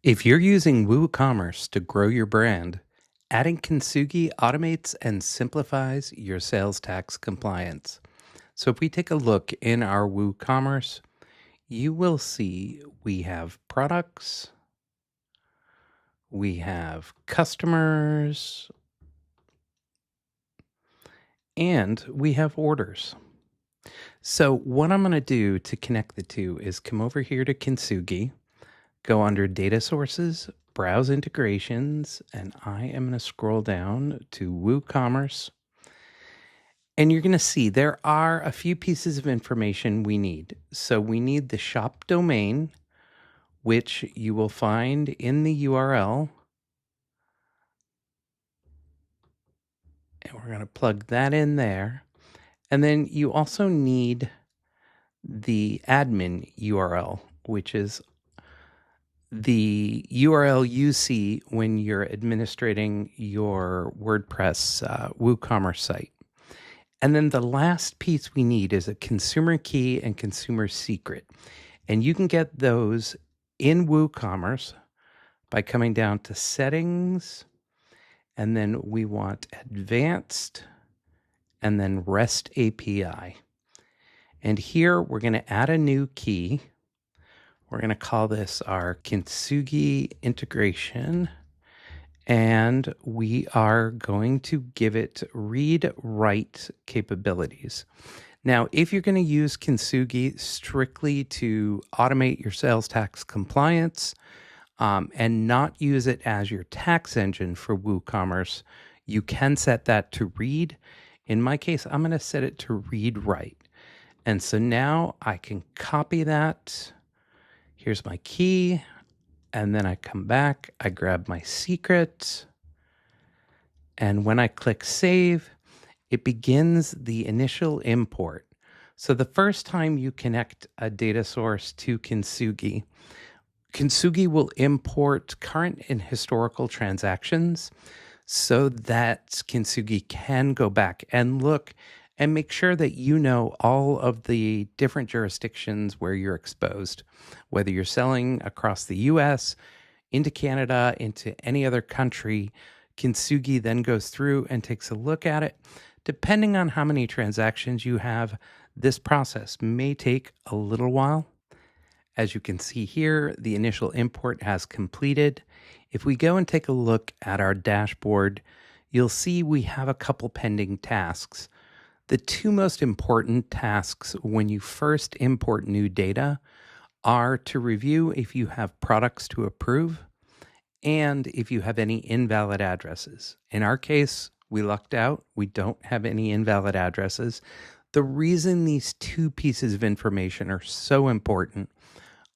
If you're using WooCommerce to grow your brand, adding Kintsugi automates and simplifies your sales tax compliance. So if we take a look in our WooCommerce, you will see we have products, we have customers, and we have orders. So what I'm going to do to connect the two is come over here to Kintsugi, go under data sources, browse integrations, and I am going to scroll down to WooCommerce. And you're going to see there are a few pieces of information we need. So we need the shop domain, which you will find in the URL. And we're going to plug that in there. And then you also need the admin URL, which is the URL you see when you're administrating your WordPress WooCommerce site. And then the last piece we need is a consumer key and consumer secret. And you can get those in WooCommerce by coming down to settings, and then we want advanced, and then REST API. And here we're going to add a new key. We're going to call this our Kintsugi integration, and we are going to give it read-write capabilities. Now, if you're going to use Kintsugi strictly to automate your sales tax compliance and not use it as your tax engine for WooCommerce, you can set that to read. In my case, I'm going to set it to read-write. And so now I can copy that. Here's my key. And then I come back, I grab my secret. And when I click save, it begins the initial import. So the first time you connect a data source to Kintsugi, Kintsugi will import current and historical transactions so that Kintsugi can go back and look and make sure that you know all of the different jurisdictions where you're exposed, whether you're selling across the US, into Canada, into any other country. Kintsugi then goes through and takes a look at it. Depending on how many transactions you have, this process may take a little while. As you can see here, the initial import has completed. If we go and take a look at our dashboard, you'll see we have a couple pending tasks. The two most important tasks when you first import new data are to review if you have products to approve and if you have any invalid addresses. In our case, we lucked out. We don't have any invalid addresses. The reason these two pieces of information are so important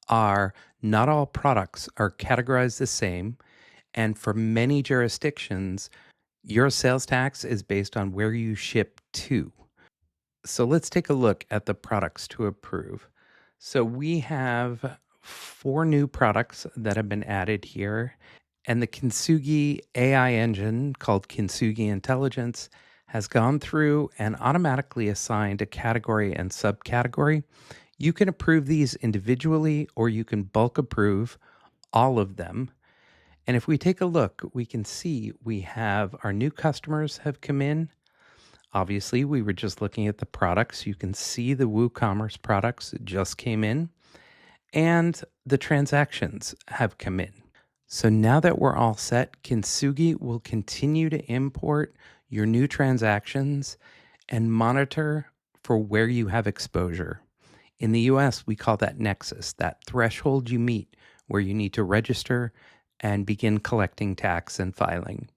are not all products are categorized the same, and for many jurisdictions, your sales tax is based on where you ship to. So let's take a look at the products to approve. So we have 4 new products that have been added here, and the Kintsugi AI engine called Kintsugi Intelligence has gone through and automatically assigned a category and subcategory. You can approve these individually, or you can bulk approve all of them. And if we take a look, we can see we have our new customers have come in. Obviously, we were just looking at the products. You can see the WooCommerce products just came in, and the transactions have come in. So now that we're all set, Kintsugi will continue to import your new transactions and monitor for where you have exposure. In the US, we call that nexus, that threshold you meet where you need to register and begin collecting tax and filing.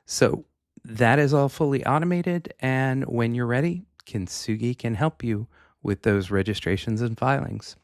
So that is all fully automated, and when you're ready, Kintsugi can help you with those registrations and filings.